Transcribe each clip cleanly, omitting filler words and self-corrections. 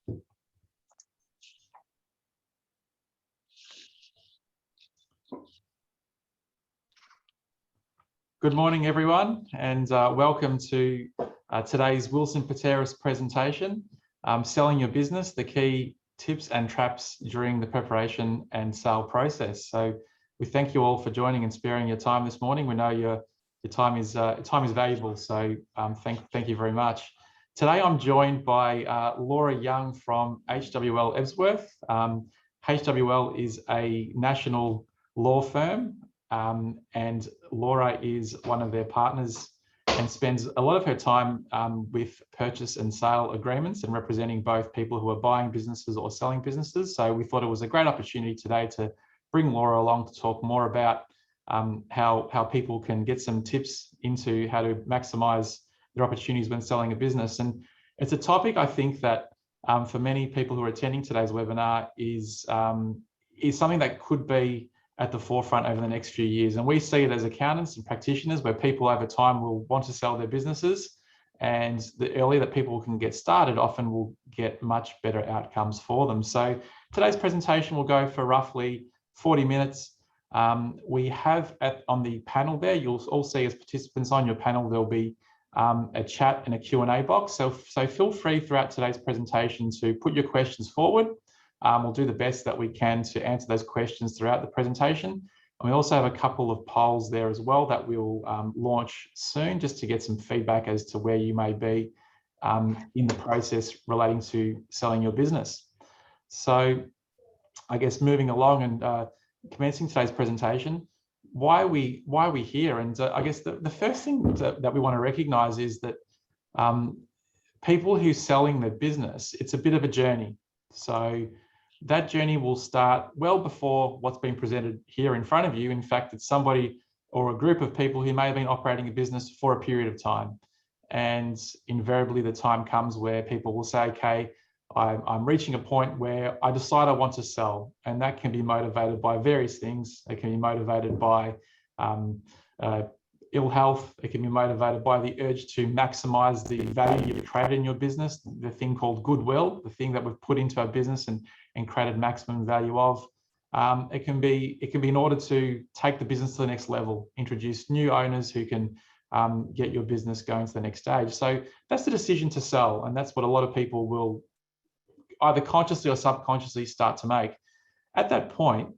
Good morning, everyone, and welcome to today's Wilson Pateras presentation, Selling Your Business, the Key Tips and Traps During the Preparation and Sale Process. So we thank you all for joining and sparing your time this morning. We know your time is valuable, so thank you very much. Today I'm joined by Laura Young from HWL Ebsworth. HWL is a national law firm, and Laura is one of their partners and spends a lot of her time with purchase and sale agreements and representing both people who are buying businesses or selling businesses. So we thought it was a great opportunity today to bring Laura along to talk more about how people can get some tips into how to maximize their opportunities when selling a business. And it's a topic I think that for many people who are attending today's webinar is something that could be at the forefront over the next few years. And we see it as accountants and practitioners where people over time will want to sell their businesses, and the earlier that people can get started often will get much better outcomes for them. So today's presentation will go for roughly 40 minutes. We have on the panel there, you'll all see as participants on your panel, there'll be a chat and a Q&A box. So feel free throughout today's presentation to put your questions forward. We'll do the best that we can to answer those questions throughout the presentation. And we also have a couple of polls there as well that we'll launch soon, just to get some feedback as to where you may be in the process relating to selling your business. So I guess moving along and commencing today's presentation, why are we here? And I guess the first thing that we want to recognize is that people who are selling their business, it's a bit of a journey. So that journey will start well before what's been presented here in front of you. In fact, it's somebody or a group of people who may have been operating a business for a period of time. And invariably the time comes where people will say, okay, I'm reaching a point where I decide I want to sell. And that can be motivated by various things. It can be motivated by ill health. It can be motivated by the urge to maximize the value you've created in your business, the thing called goodwill, the thing that we've put into our business and created maximum value of. It can be in order to take the business to the next level, introduce new owners who can get your business going to the next stage. So that's the decision to sell, and that's what a lot of people will either consciously or subconsciously start to make. At that point,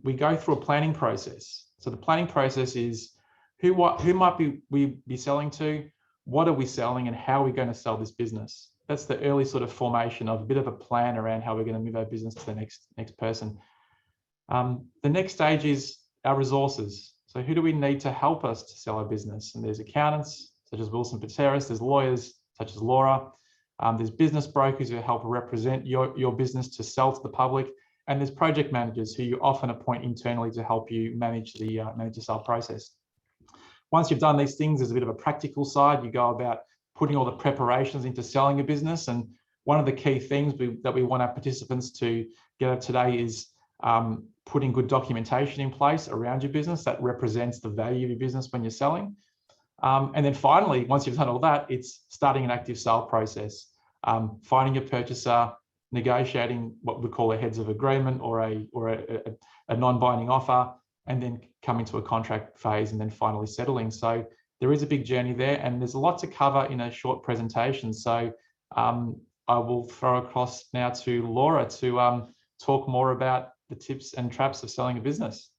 we go through a planning process. So the planning process is who might we be selling to, what are we selling, and how are we going to sell this business? That's the early sort of formation of a bit of a plan around how we're going to move our business to the next person. The next stage is our resources. So who do we need to help us to sell our business? And there's accountants such as Wilson Pateras, there's lawyers such as Laura, there's business brokers who help represent your business to sell to the public, and there's project managers who you often appoint internally to help you manage the sale process. Once you've done these things, there's a bit of a practical side. You go about putting all the preparations into selling a business. And one of the key things that we want our participants to get at today is putting good documentation in place around your business that represents the value of your business when you're selling. And then finally, once you've done all that, it's starting an active sale process, finding a purchaser, negotiating what we call a heads of agreement or a non-binding offer, and then coming to a contract phase, and then finally settling. So there is a big journey there, and there's a lot to cover in a short presentation. So I will throw across now to Laura to talk more about the tips and traps of selling a business.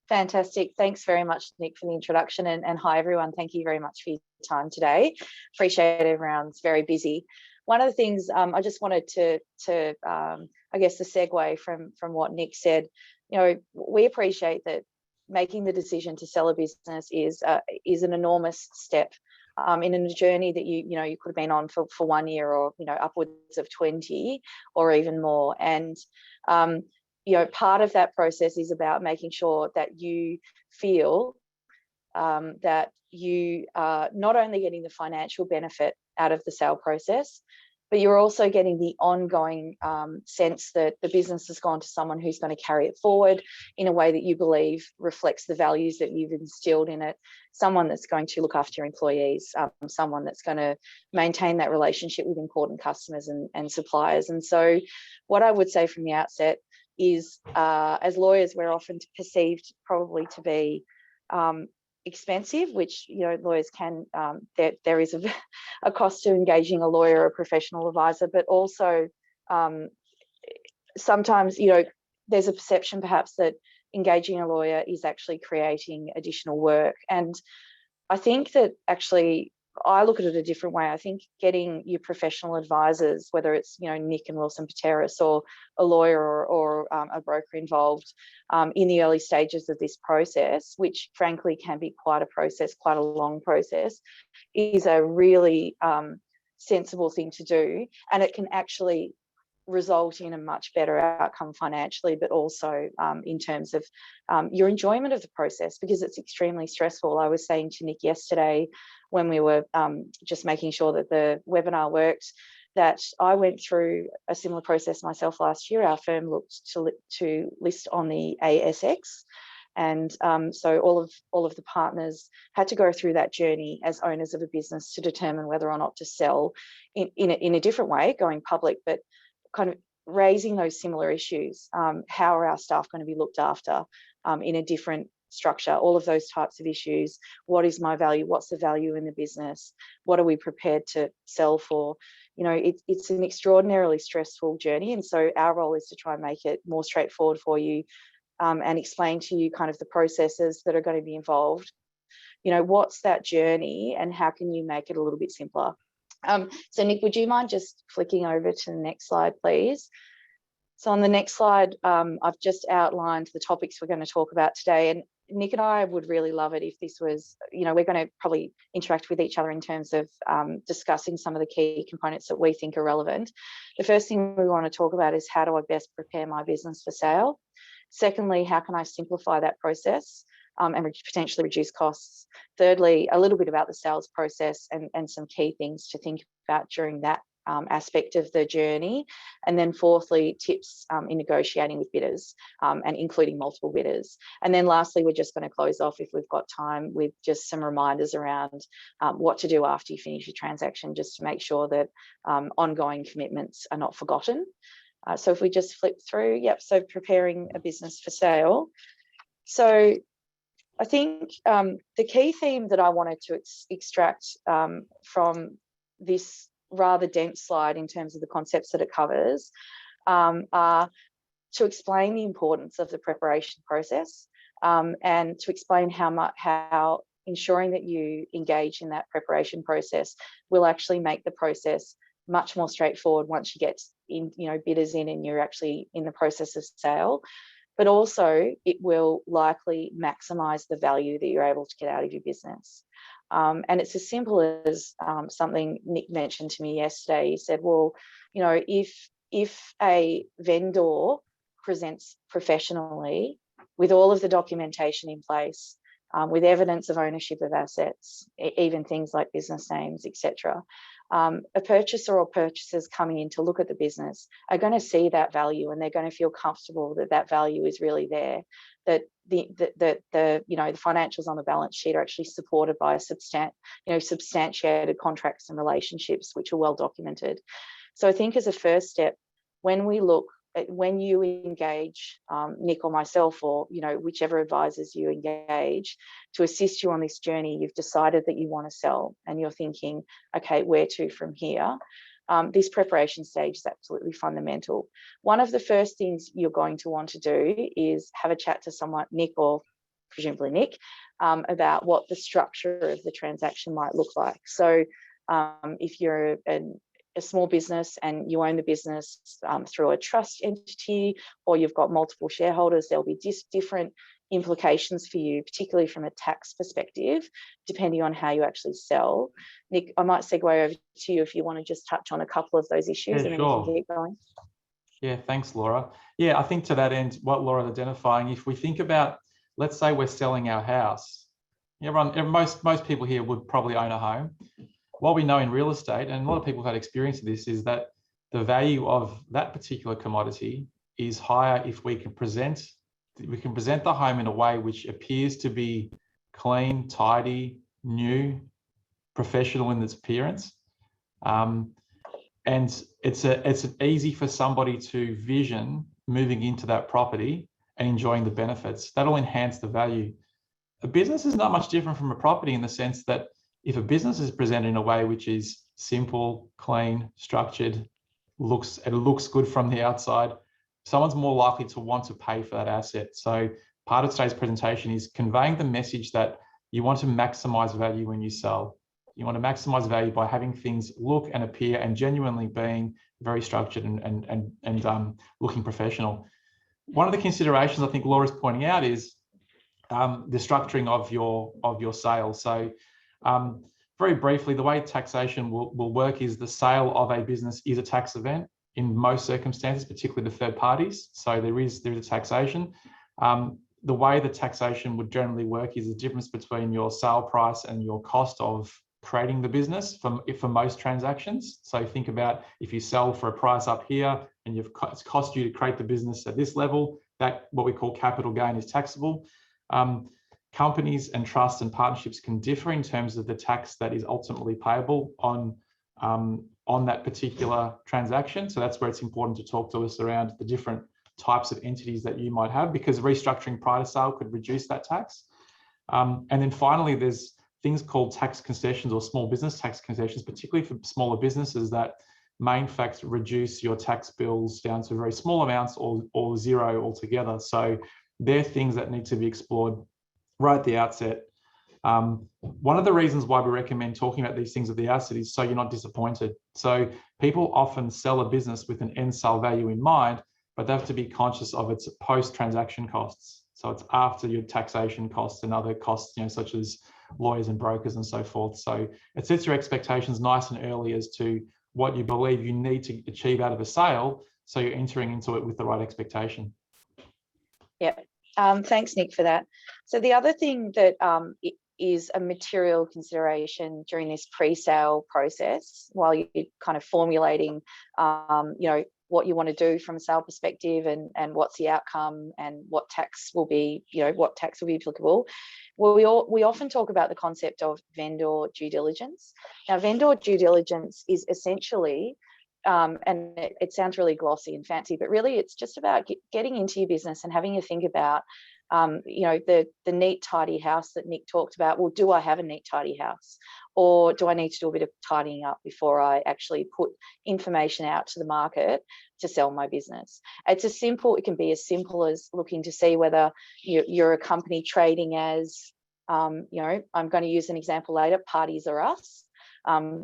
Fantastic. Thanks very much, Nick, for the introduction. And hi, everyone. Thank you very much for your time today. Appreciate everyone's very busy. One of the things I just wanted to I guess, the segue from what Nick said, we appreciate that making the decision to sell a business is an enormous step in a journey that you could have been on for 1 year or upwards of 20 or even more. And part of that process is about making sure that you feel that you are not only getting the financial benefit out of the sale process, but you're also getting the ongoing sense that the business has gone to someone who's going to carry it forward in a way that you believe reflects the values that you've instilled in it, someone that's going to look after your employees, someone that's going to maintain that relationship with important customers and suppliers. And so what I would say from the outset is, as lawyers, we're often perceived probably to be expensive, which, you know, lawyers can, there is a cost to engaging a lawyer or a professional advisor, but also sometimes, you know, there's a perception perhaps that engaging a lawyer is actually creating additional work. And I think that actually, I look at it a different way. I think getting your professional advisors, whether it's, you know, Nick and Wilson Pateras, or a lawyer or a broker involved in the early stages of this process, which frankly can be quite a process, quite a long process, is a really sensible thing to do. And it can actually result in a much better outcome financially, but also in terms of your enjoyment of the process, because it's extremely stressful. I was saying to Nick yesterday when we were just making sure that the webinar worked, that I went through a similar process myself last year. Our firm looked to list on the ASX. And so all of the partners had to go through that journey as owners of a business to determine whether or not to sell in a different way, going public, but kind of raising those similar issues. How are our staff going to be looked after in a different structure? All of those types of issues. What is my value? What's the value in the business? What are we prepared to sell for? You know, it's an extraordinarily stressful journey. And so our role is to try and make it more straightforward for you and explain to you kind of the processes that are going to be involved. You know, what's that journey and how can you make it a little bit simpler? So Nick, would you mind just flicking over to the next slide, please? So on the next slide, I've just outlined the topics we're going to talk about today. And Nick and I would really love it if this was, you know, we're going to probably interact with each other in terms of discussing some of the key components that we think are relevant. The first thing we want to talk about is how do I best prepare my business for sale? Secondly, how can I simplify that process and potentially reduce costs? Thirdly, a little bit about the sales process and some key things to think about during that aspect of the journey. And then fourthly, tips in negotiating with bidders and including multiple bidders. And then lastly, we're just going to close off, if we've got time, with just some reminders around what to do after you finish your transaction, just to make sure that ongoing commitments are not forgotten. So if we just flip through, yep, so preparing a business for sale. So I think the key theme that I wanted to extract from this rather dense slide in terms of the concepts that it covers are to explain the importance of the preparation process and to explain how ensuring that you engage in that preparation process will actually make the process much more straightforward once you get in, you know, bidders in and you're actually in the process of sale. But also it will likely maximize the value that you're able to get out of your business. And it's as simple as something Nick mentioned to me yesterday. He said, well, you know, if a vendor presents professionally with all of the documentation in place, with evidence of ownership of assets, even things like business names, etc., a purchaser or purchasers coming in to look at the business are going to see that value, and they're going to feel comfortable that that value is really there, that the you know, the financials on the balance sheet are actually supported by substantiated contracts and relationships which are well documented. So I think as a first step, when you engage Nick or myself, or, you know, whichever advisors you engage to assist you on this journey, you've decided that you want to sell and you're thinking, okay, where to from here? This preparation stage is absolutely fundamental. One of the first things you're going to want to do is have a chat to someone, Nick or presumably Nick, about what the structure of the transaction might look like. So if you're a small business and you own the business through a trust entity, or you've got multiple shareholders, there'll be different implications for you, particularly from a tax perspective, depending on how you actually sell. Nick, I might segue over to you if you want to just touch on a couple of those issues, and then we can keep going. Yeah, thanks, Laura. Yeah, I think to that end, what Laura's identifying, if we think about, let's say we're selling our house, most people here would probably own a home. what we know in real estate, and a lot of people have had experience of this, is that the value of that particular commodity is higher if we can present the home in a way which appears to be clean, tidy, new, professional in its appearance. And it's easy for somebody to vision moving into that property and enjoying the benefits. That'll enhance the value. A business is not much different from a property in the sense that if a business is presented in a way which is simple, clean, structured, it looks good from the outside, someone's more likely to want to pay for that asset. So part of today's presentation is conveying the message that you want to maximize value when you sell. You want to maximize value by having things look and appear and genuinely being very structured and looking professional. One of the considerations I think Laura's pointing out is the structuring of your sale. So very briefly, the way taxation will work is the sale of a business is a tax event in most circumstances, particularly to third parties. So there is a taxation. The way the taxation would generally work is the difference between your sale price and your cost of creating the business for most transactions. So think about if you sell for a price up here and it's cost you to create the business at this level, that what we call capital gain is taxable. Companies and trusts and partnerships can differ in terms of the tax that is ultimately payable on that particular transaction. So that's where it's important to talk to us around the different types of entities that you might have, because restructuring prior to sale could reduce that tax. And then finally, there's things called tax concessions or small business tax concessions, particularly for smaller businesses, that may in fact reduce your tax bills down to very small amounts or zero altogether. So they're things that need to be explored right at the outset. One of the reasons why we recommend talking about these things at the outset is so you're not disappointed. So people often sell a business with an end sale value in mind, but they have to be conscious of its post-transaction costs. So it's after your taxation costs and other costs, such as lawyers and brokers and so forth. So it sets your expectations nice and early as to what you believe you need to achieve out of a sale, so you're entering into it with the right expectation. Yeah. Thanks, Nick, for that. So the other thing that is a material consideration during this pre-sale process, while you're kind of formulating, what you want to do from a sale perspective and what's the outcome and what tax will be, applicable. Well, we often talk about the concept of vendor due diligence. Now, vendor due diligence is essentially, and it sounds really glossy and fancy, but really it's just about getting into your business and having a think about, the neat, tidy house that Nick talked about. Well, do I have a neat, tidy house? Or do I need to do a bit of tidying up before I actually put information out to the market to sell my business? It can be as simple as looking to see whether you're a company trading as, I'm going to use an example later, Parties Are Us.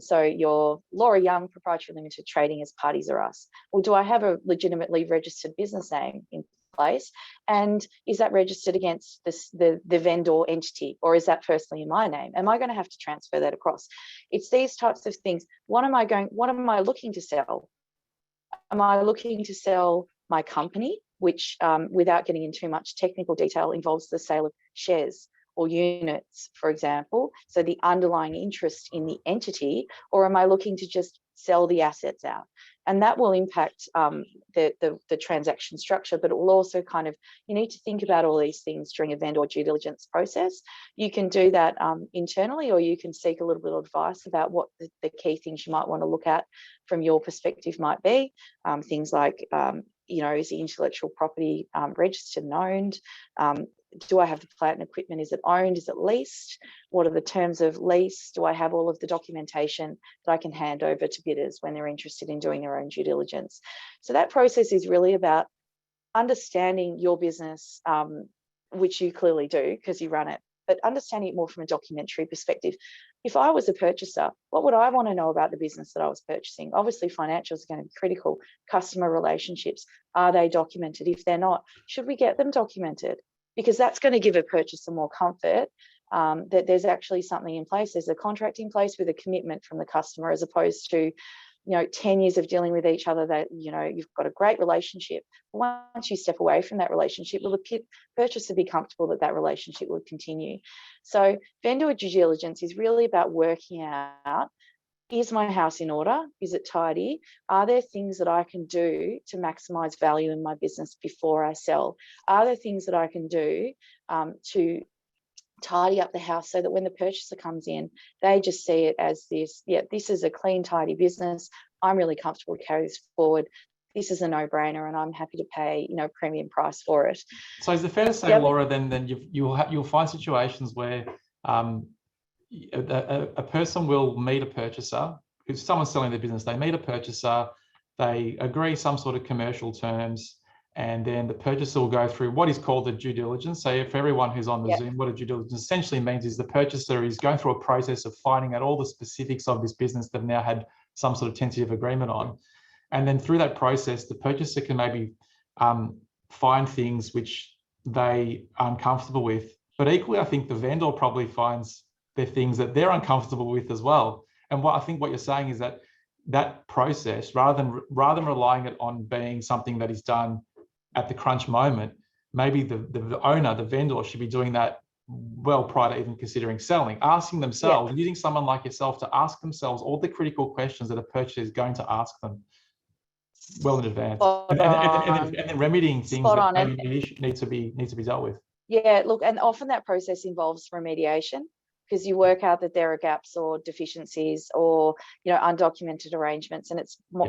So you're Laura Young Proprietary Limited trading as Parties Are Us. Well, do I have a legitimately registered business name in place, and is that registered against the vendor entity, or is that personally in my name? Am I going to have to transfer that across? It's these types of things. What am I looking to sell? Am I looking to sell my company, which without getting into too much technical detail involves the sale of shares or units, for example, so the underlying interest in the entity, or am I looking to just sell the assets out? And that will impact the transaction structure, but it will also you need to think about all these things during a vendor due diligence process. You can do that internally, or you can seek a little bit of advice about what the key things you might want to look at from your perspective might be. Things like, is the intellectual property registered and owned? Do I have the plant and equipment? Is it owned? Is it leased? What are the terms of lease? Do I have all of the documentation that I can hand over to bidders when they're interested in doing their own due diligence? So that process is really about understanding your business, which you clearly do because you run it, but understanding it more from a documentary perspective. If I was a purchaser, what would I want to know about the business that I was purchasing? Obviously, financials are going to be critical. Customer relationships, are they documented? If they're not, should we get them documented? Because that's going to give a purchaser more comfort that there's actually something in place. There's a contract in place with a commitment from the customer, as opposed to 10 years of dealing with each other that, you've got a great relationship. Once you step away from that relationship, will the purchaser be comfortable that that relationship will continue? So vendor due diligence is really about working out is my house in order? Is it tidy? Are there things that I can do to maximize value in my business before I sell? Are there things that I can do to tidy up the house so that when the purchaser comes in, they just see it as this, yeah, this is a clean, tidy business. I'm really comfortable to carry this forward. This is a no-brainer, and I'm happy to pay, premium price for it. So is it fair to say, Laura, then you'll find situations where a person will meet a purchaser, if someone's selling their business, they meet a purchaser, they agree some sort of commercial terms, and then the purchaser will go through what is called the due diligence. So for everyone who's on the Zoom, what a due diligence essentially means is the purchaser is going through a process of finding out all the specifics of this business they've now had some sort of tentative agreement on. And then through that process, the purchaser can maybe find things which they are uncomfortable with. But equally, I think the vendor probably finds the things that they're uncomfortable with as well. And what you're saying is that process, rather than relying it on being something that is done at the crunch moment, maybe the owner, the vendor, should be doing that well prior to even considering selling, asking themselves, using someone like yourself to ask themselves all the critical questions that a purchaser is going to ask them well in advance, and then remedying things that maybe need to be dealt with. Yeah, look, and often that process involves remediation, because you work out that there are gaps or deficiencies or undocumented arrangements, and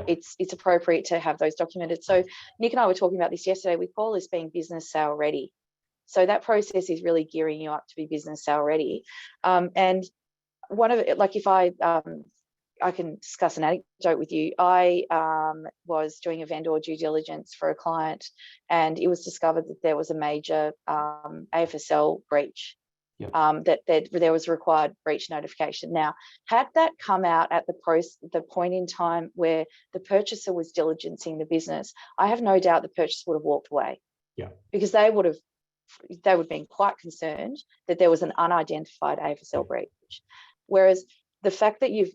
it's appropriate to have those documented. So Nick and I were talking about this yesterday. We call this being business sale ready. So that process is really gearing you up to be business sale ready. And one of it, like if I can discuss an anecdote with you. I was doing a vendor due diligence for a client, and it was discovered that there was a major AFSL breach. That there was required breach notification. Now, had that come out at the point in time where the purchaser was diligencing the business, I have no doubt the purchaser would have walked away. Because they would have been quite concerned that there was an unidentified AFSL breach. Whereas the fact that you've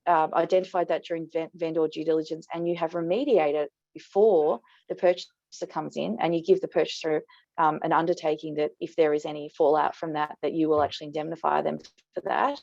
identified that during vendor due diligence and you have remediated before the purchaser comes in, and you give the purchaser an undertaking that if there is any fallout from that you will actually indemnify them for that,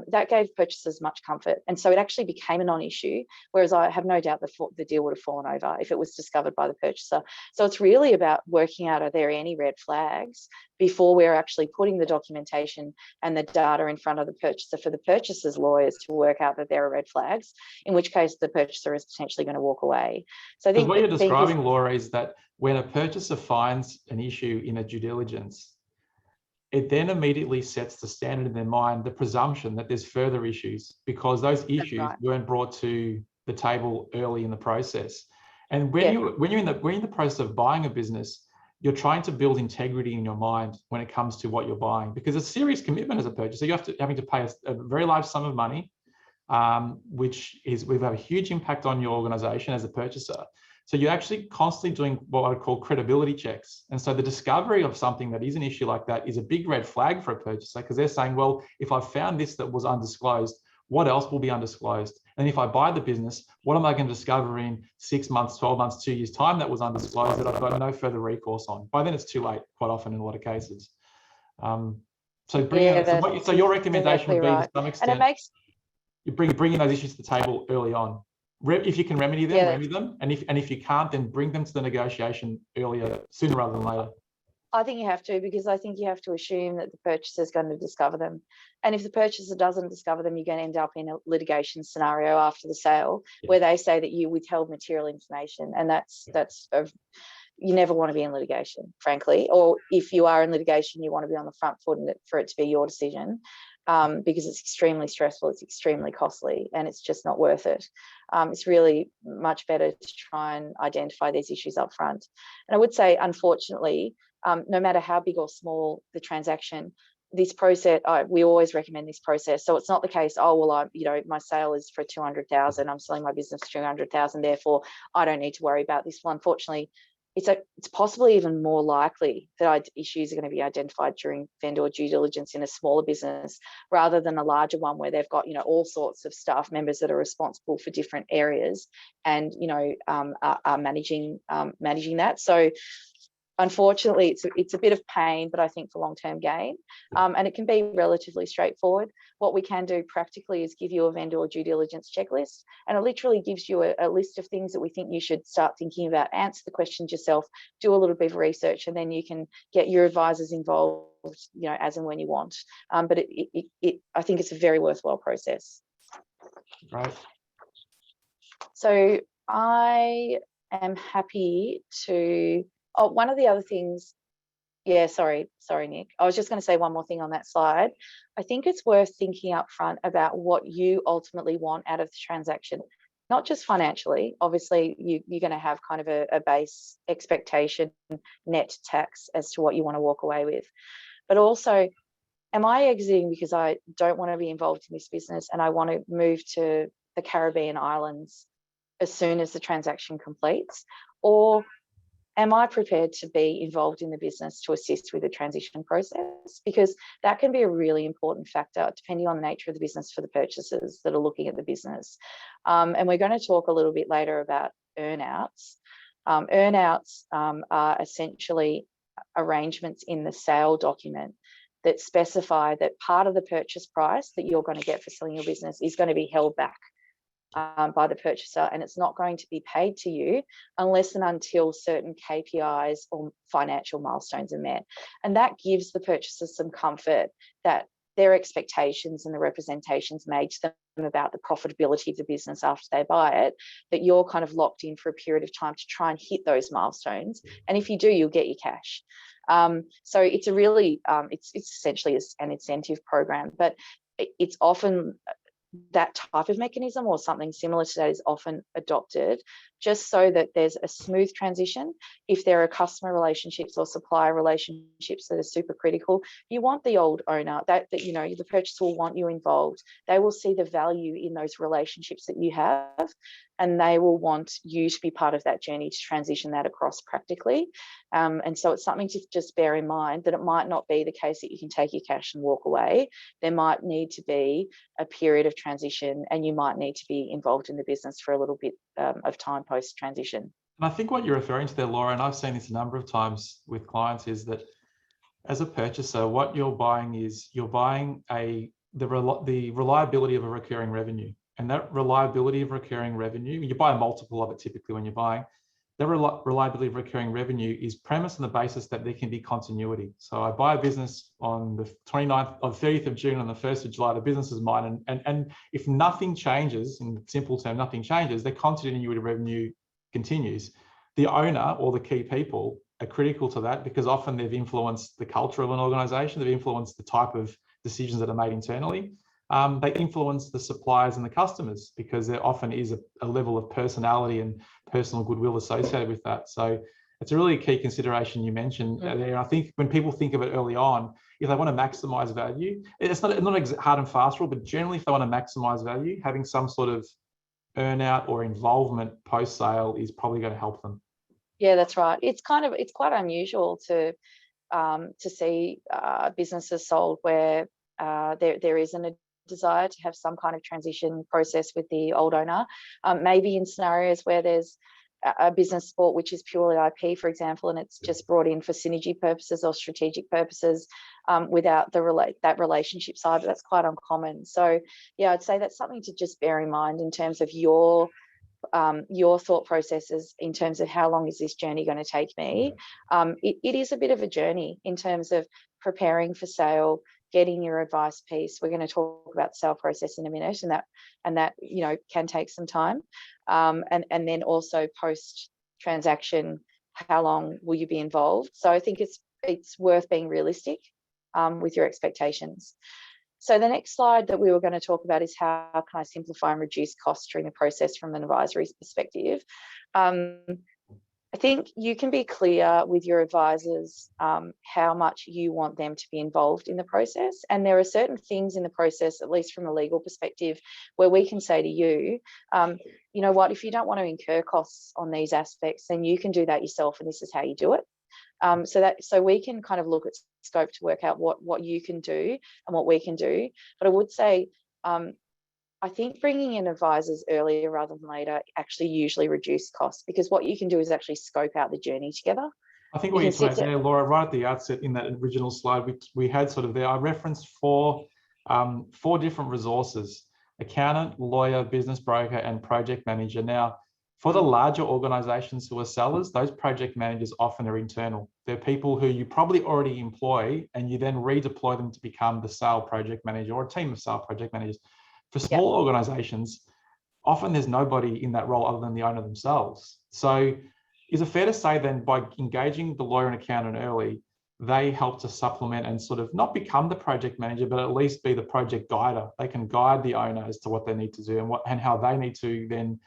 that gave purchasers much comfort. And so it actually became a non-issue, whereas I have no doubt the deal would have fallen over if it was discovered by the purchaser. So it's really about working out, are there any red flags before we're actually putting the documentation and the data in front of the purchaser for the purchaser's lawyers to work out that there are red flags, in which case the purchaser is potentially going to walk away. So I think what you're describing, Laura, is that when a purchaser finds an issue in a due diligence, it then immediately sets the standard in their mind, the presumption that there's further issues, because those issues weren't brought to the table early in the process. And when you're in the process of buying a business, you're trying to build integrity in your mind when it comes to what you're buying, because it's a serious commitment as a purchaser. You having to pay a very large sum of money, which will have a huge impact on your organization as a purchaser. So you're actually constantly doing what I would call credibility checks. And so the discovery of something that is an issue like that is a big red flag for a purchaser, because they're saying, well, if I found this that was undisclosed, what else will be undisclosed? And if I buy the business, what am I going to discover in 6 months, 12 months, 2 years' time that was undisclosed that I've got no further recourse on? By then it's too late, quite often in a lot of cases. So your recommendation would be to some extent, you bring those issues to the table early on. If you can remedy them, remedy them. And if you can't, then bring them to the negotiation earlier, sooner rather than later. I think you have to, because I think you have to assume that the purchaser is going to discover them. And if the purchaser doesn't discover them, you're going to end up in a litigation scenario after the sale where they say that you withheld material information. And you never want to be in litigation, frankly. Or if you are in litigation, you want to be on the front foot and for it to be your decision. Because it's extremely stressful, it's extremely costly, and it's just not worth it. It's really much better to try and identify these issues up front. And I would say, unfortunately, no matter how big or small the transaction, this process, we always recommend this process. So it's not the case, my sale is for 200,000, I'm selling my business for 200,000, therefore I don't need to worry about this. Well, unfortunately, it's possibly even more likely that issues are going to be identified during vendor due diligence in a smaller business rather than a larger one where they've got all sorts of staff members that are responsible for different areas and are managing that. So unfortunately, it's a bit of pain, but I think for long-term gain, and it can be relatively straightforward. What we can do practically is give you a vendor due diligence checklist, and it literally gives you a list of things that we think you should start thinking about. Answer the questions yourself, do a little bit of research, and then you can get your advisors involved, as and when you want. But I think it's a very worthwhile process. Right. So I am happy to. Oh, one of the other things. Yeah, sorry, Nick. I was just going to say one more thing on that slide. I think it's worth thinking up front about what you ultimately want out of the transaction, not just financially. Obviously, you're going to have kind of a base expectation, net tax, as to what you want to walk away with. But also, am I exiting because I don't want to be involved in this business and I want to move to the Caribbean islands as soon as the transaction completes? Or am I prepared to be involved in the business to assist with the transition process? Because that can be a really important factor depending on the nature of the business for the purchasers that are looking at the business. And we're going to talk a little bit later about earnouts. Earnouts are essentially arrangements in the sale document that specify that part of the purchase price that you're going to get for selling your business is going to be held back by the purchaser, and it's not going to be paid to you unless and until certain KPIs or financial milestones are met. And that gives the purchaser some comfort that their expectations and the representations made to them about the profitability of the business after they buy it, that you're kind of locked in for a period of time to try and hit those milestones. And if you do, you'll get your cash. So it's a really, it's essentially an incentive program, but it's often that type of mechanism or something similar to that is often adopted just so that there's a smooth transition. If there are customer relationships or supplier relationships that are super critical, you want the old owner that the purchaser will want you involved. They will see the value in those relationships that you have, and they will want you to be part of that journey to transition that across practically. And so it's something to just bear in mind that it might not be the case that you can take your cash and walk away. There might need to be a period of transition, and you might need to be involved in the business for a little bit of time post-transition. And I think what you're referring to there, Laura, and I've seen this a number of times with clients, is that as a purchaser, what you're buying is you're buying the reliability of a recurring revenue. And that reliability of recurring revenue, you buy a multiple of it typically when you're buying, the reliability of recurring revenue is premised on the basis that there can be continuity. So I buy a business on the 29th or 30th of June, on the 1st of July, the business is mine. And if nothing changes, in simple term, nothing changes, the continuity of revenue continues. The owner or the key people are critical to that because often they've influenced the culture of an organization, they've influenced the type of decisions that are made internally. They influence the suppliers and the customers because there often is a level of personality and personal goodwill associated with that. So it's a really key consideration you mentioned there. I think when people think of it early on, if they want to maximize value, it's not a hard and fast rule, but generally if they want to maximize value, having some sort of earnout or involvement post-sale is probably going to help them. Yeah, that's right. It's quite unusual to see businesses sold where there isn't a desire to have some kind of transition process with the old owner. Maybe in scenarios where there's a business sport which is purely IP, for example, and it's just brought in for synergy purposes or strategic purposes without that relationship side. But that's quite uncommon. So yeah, I'd say that's something to just bear in mind in terms of your thought processes in terms of how long is this journey going to take me. It is a bit of a journey in terms of preparing for sale, getting your advice piece. We're going to talk about the sale process in a minute, and that can take some time. And then also post transaction, how long will you be involved? So I think it's worth being realistic with your expectations. So the next slide that we were going to talk about is how can I simplify and reduce costs during the process from an advisory perspective. I think you can be clear with your advisors how much you want them to be involved in the process. And there are certain things in the process, at least from a legal perspective, where we can say to you, you know what, if you don't want to incur costs on these aspects, then you can do that yourself, and this is how you do it. So we can kind of look at scope to work out what you can do and what we can do. But I would say, I think bringing in advisors earlier rather than later actually usually reduce costs, because what you can do is actually scope out the journey together. I think what you're talking about there, Laura, right at the outset in that original slide, we had sort of there, I referenced four different resources: accountant, lawyer, business broker, and project manager. Now, for the larger organizations who are sellers, those project managers often are internal. They're people who you probably already employ, and you then redeploy them to become the sale project manager or a team of sale project managers. For small organizations, often there's nobody in that role other than the owner themselves. So is it fair to say then, by engaging the lawyer and accountant early, they help to supplement and sort of not become the project manager, but at least be the project guider? They can guide the owner as to what they need to do and how they need to then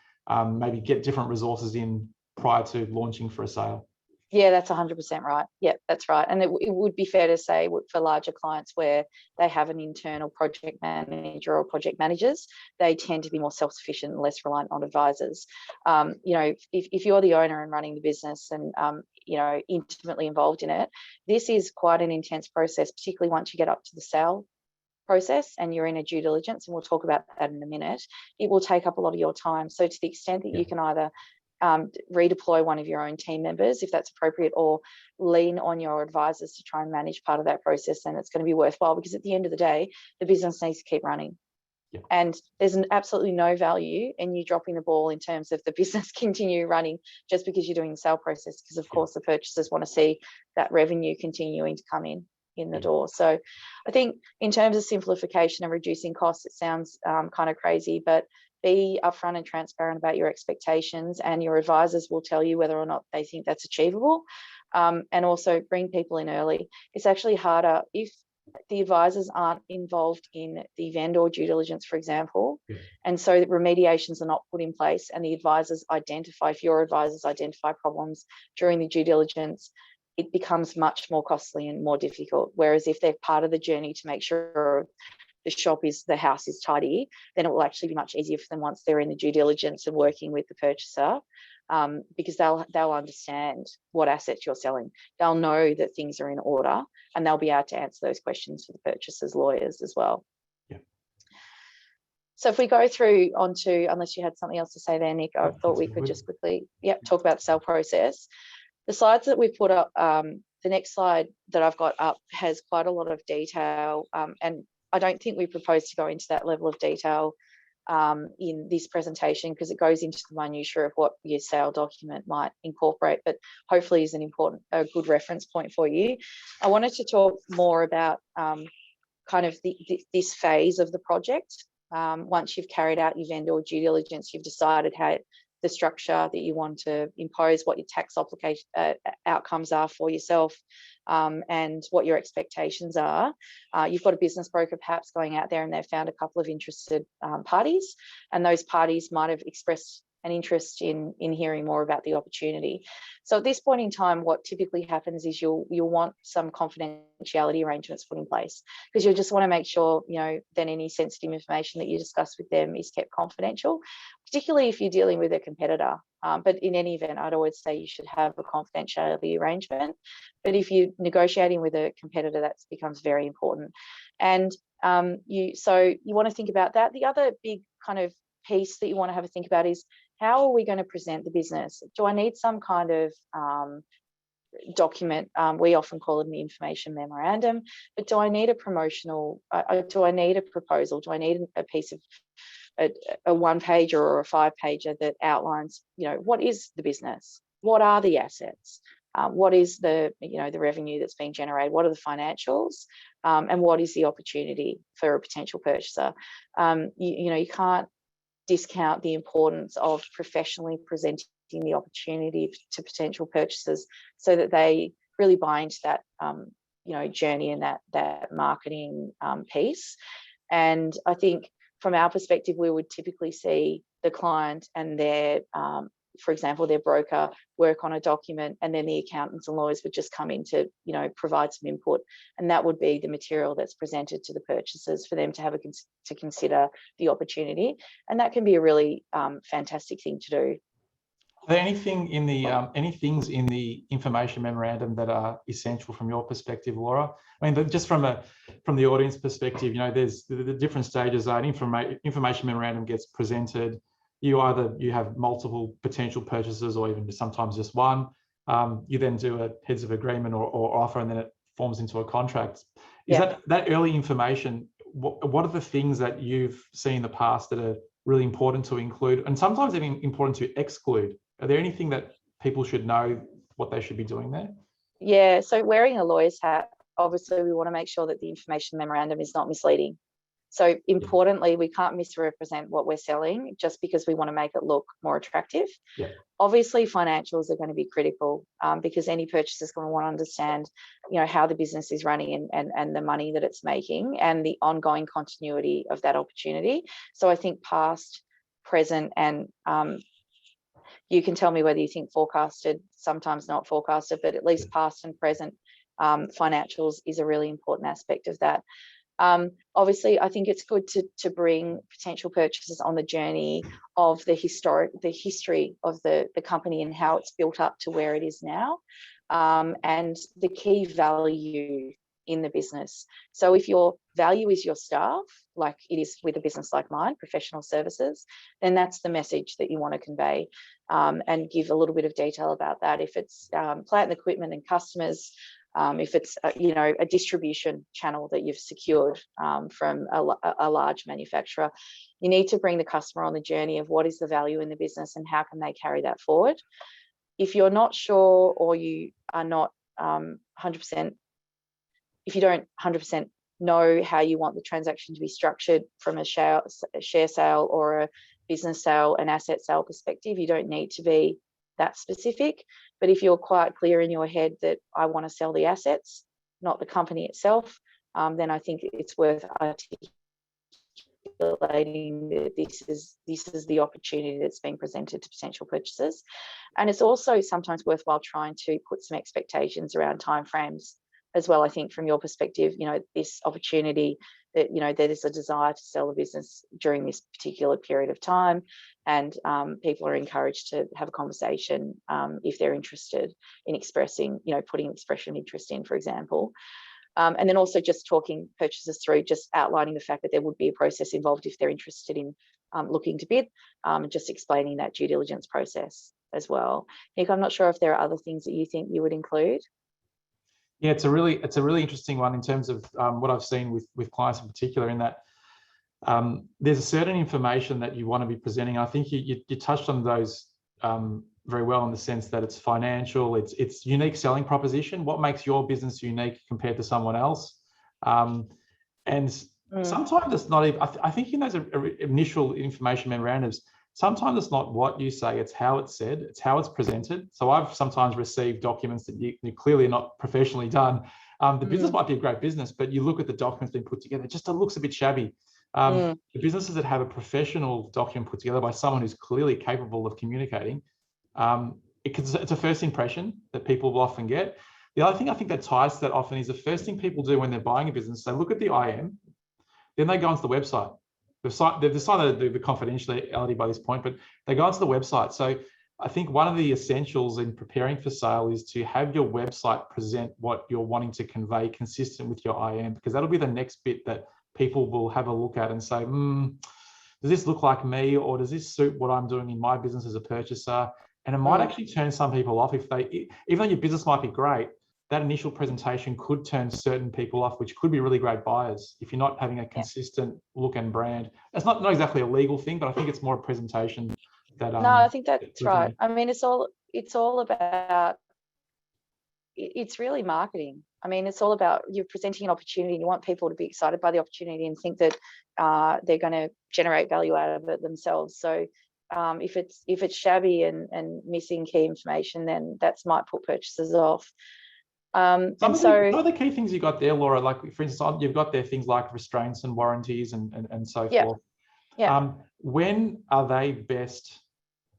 maybe get different resources in prior to launching for a sale. Yeah, that's 100% right. Yeah, that's right. And it would be fair to say for larger clients where they have an internal project manager or project managers, they tend to be more self-sufficient and less reliant on advisors. If you're the owner and running the business and, intimately involved in it, this is quite an intense process, particularly once you get up to the sale process and you're in a due diligence, and we'll talk about that in a minute. It will take up a lot of your time. So to the extent that you can either redeploy one of your own team members if that's appropriate, or lean on your advisors to try and manage part of that process, then it's going to be worthwhile, because at the end of the day, the business needs to keep running. And there's absolutely no value in you dropping the ball in terms of the business continue running just because you're doing the sale process, because of course the purchasers want to see that revenue continuing to come in the door. So I think in terms of simplification and reducing costs, it sounds kind of crazy, but be upfront and transparent about your expectations, and your advisors will tell you whether or not they think that's achievable. And also bring people in early. It's actually harder if the advisors aren't involved in the vendor due diligence, for example, and so the remediations are not put in place, and the advisors identify, if your advisors identify problems during the due diligence, it becomes much more costly and more difficult. Whereas if they're part of the journey to make sure the house is tidy, then it will actually be much easier for them once they're in the due diligence and working with the purchaser, because they'll understand what assets you're selling. They'll know that things are in order, and they'll be able to answer those questions for the purchaser's lawyers as well. So if we go through onto, unless you had something else to say there, Nick, I thought we could just quickly talk about the sale process. The slides that we've put up, the next slide that I've got up has quite a lot of detail, and I don't think we propose to go into that level of detail in this presentation, because it goes into the minutiae of what your sale document might incorporate, but hopefully is a good reference point for you. I wanted to talk more about kind of this phase of the project. Once you've carried out your vendor due diligence, you've decided how the structure that you want to impose, what your tax outcomes are for yourself, and what your expectations are. You've got a business broker perhaps going out there, and they've found a couple of interested parties, and those parties might have expressed an interest in hearing more about the opportunity. So at this point in time, what typically happens is you'll want some confidentiality arrangements put in place, because you'll just want to make sure, that any sensitive information that you discuss with them is kept confidential, particularly if you're dealing with a competitor. But in any event, I'd always say you should have a confidentiality arrangement. But if you're negotiating with a competitor, that becomes very important. And you want to think about that. The other big kind of piece that you want to have a think about is, how are we going to present the business? Do I need some kind of document? We often call it an information memorandum, but do I need a promotional, do I need a proposal? Do I need a piece of a one-pager or a five-pager that outlines, what is the business? What are the assets? What is the revenue that's being generated? What are the financials? And what is the opportunity for a potential purchaser? You can't discount the importance of professionally presenting the opportunity to potential purchasers, so that they really buy into that journey and that marketing piece. And I think from our perspective, we would typically see the client and their for example, their broker work on a document, and then the accountants and lawyers would just come in to, provide some input, and that would be the material that's presented to the purchasers for them to have to consider the opportunity, and that can be a really fantastic thing to do. Are there anything in the any things in the information memorandum that are essential from your perspective, Laura? I mean, just from the audience perspective, there's the different stages. An information memorandum gets presented. You have multiple potential purchasers, or even sometimes just one. You then do a heads of agreement or offer, and then it forms into a contract. Is Yeah. that early information? What are the things that you've seen in the past that are really important to include, and sometimes even important to exclude? Are there anything that people should know what they should be doing there? Yeah, so wearing a lawyer's hat, obviously we want to make sure that the information memorandum is not misleading. So importantly, we can't misrepresent what we're selling just because we want to make it look more attractive. Yeah. Obviously, financials are going to be critical because any purchaser is going to want to understand, how the business is running and the money that it's making and the ongoing continuity of that opportunity. So I think past, present, and you can tell me whether you think forecasted, sometimes not forecasted, but at least past and present financials is a really important aspect of that. Obviously, I think it's good to bring potential purchasers on the journey of the history of the company and how it's built up to where it is now, and the key value in the business. So if your value is your staff, like it is with a business like mine, professional services, then that's the message that you want to convey, and give a little bit of detail about that. If it's plant and equipment and customers, if it's a distribution channel that you've secured from a large manufacturer, you need to bring the customer on the journey of what is the value in the business and how can they carry that forward. If you're not sure, or you are not 100%, if you don't 100% know how you want the transaction to be structured from a share sale or a business sale, an asset sale perspective, you don't need to be that specific. But if you're quite clear in your head that I want to sell the assets, not the company itself, then I think it's worth articulating that this is the opportunity that's being presented to potential purchasers. And it's also sometimes worthwhile trying to put some expectations around timeframes as well. I think from your perspective, this opportunity that, there is a desire to sell the business during this particular period of time, and people are encouraged to have a conversation if they're interested in expressing, putting expression interest in, for example. And then also just talking purchasers through, just outlining the fact that there would be a process involved if they're interested in looking to bid, and just explaining that due diligence process as well. Nick, I'm not sure if there are other things that you think you would include. Yeah, it's a really interesting one in terms of what I've seen with clients in particular, in that there's a certain information that you want to be presenting. I think you touched on those very well, in the sense that it's financial, it's unique selling proposition. What makes your business unique compared to someone else? And sometimes it's not even, I think in those initial information memorandums, sometimes it's not what you say, it's how it's said, it's how it's presented. So I've sometimes received documents that you clearly not professionally done. The business might be a great business, but you look at the documents being put together, it looks a bit shabby. The businesses that have a professional document put together by someone who's clearly capable of communicating, it's a first impression that people will often get. The other thing I think that ties to that often is the first thing people do when they're buying a business, they look at the IM, then they go onto the website. They've decided to do the confidentiality by this point, but they go onto the website. So I think one of the essentials in preparing for sale is to have your website present what you're wanting to convey consistent with your IM, because that'll be the next bit that people will have a look at and say, does this look like me, or does this suit what I'm doing in my business as a purchaser? And it might actually turn some people off if even though your business might be great, that initial presentation could turn certain people off, which could be really great buyers if you're not having a consistent look and brand. It's not exactly a legal thing, but I think it's more a presentation that. No, I think that's right. I mean, it's all about. It's really marketing. I mean, it's all about, you're presenting an opportunity and you want people to be excited by the opportunity and think that they're going to generate value out of it themselves. So if it's shabby and missing key information, then that might put purchasers off. Some of the key things you got there, Laura, like for instance, you've got there things like restraints and warranties and so forth. Yeah. When are they best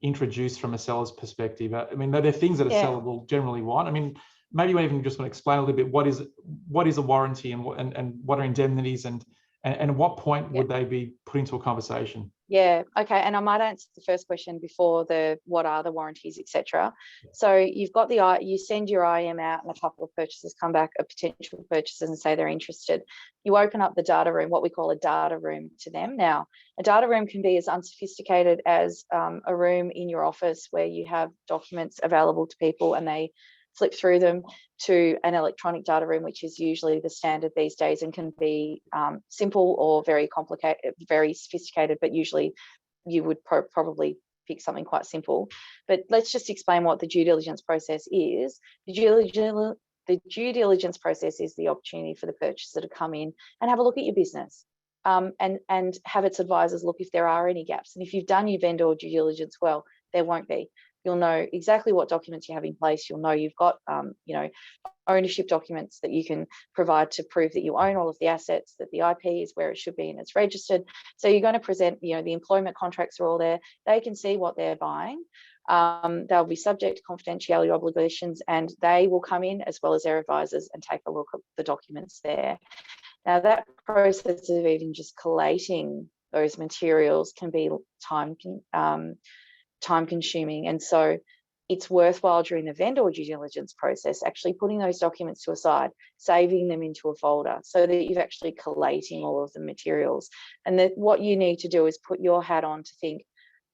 introduced from a seller's perspective? I mean, they're things that a seller will generally want. I mean, maybe you even just want to explain a little bit what is a warranty and what are indemnities and And at what point would they be put into a conversation? Yeah, okay. And I might answer the first question before the what are the warranties, etc. So you've got you send your IM out and a couple of purchasers come back, potential purchasers, and say they're interested. You open up the data room, what we call a data room, to them. Now, a data room can be as unsophisticated as a room in your office where you have documents available to people and they flip through them, to an electronic data room, which is usually the standard these days and can be simple or very complicated, very sophisticated, but usually you would probably pick something quite simple. But let's just explain what the due diligence process is. The due diligence process is the opportunity for the purchaser to come in and have a look at your business, and have its advisors look if there are any gaps. And if you've done your vendor due diligence well, there won't be. You'll know exactly what documents you have in place. You'll know you've got, ownership documents that you can provide to prove that you own all of the assets, that the IP is where it should be and it's registered. So you're going to present, the employment contracts are all there. They can see what they're buying. They'll be subject to confidentiality obligations, and they will come in as well as their advisors and take a look at the documents there. Now, that process of even just collating those materials can be time consuming, and so it's worthwhile during the vendor due diligence process actually putting those documents to a side, saving them into a folder so that you're actually collating all of the materials. And that what you need to do is put your hat on to think,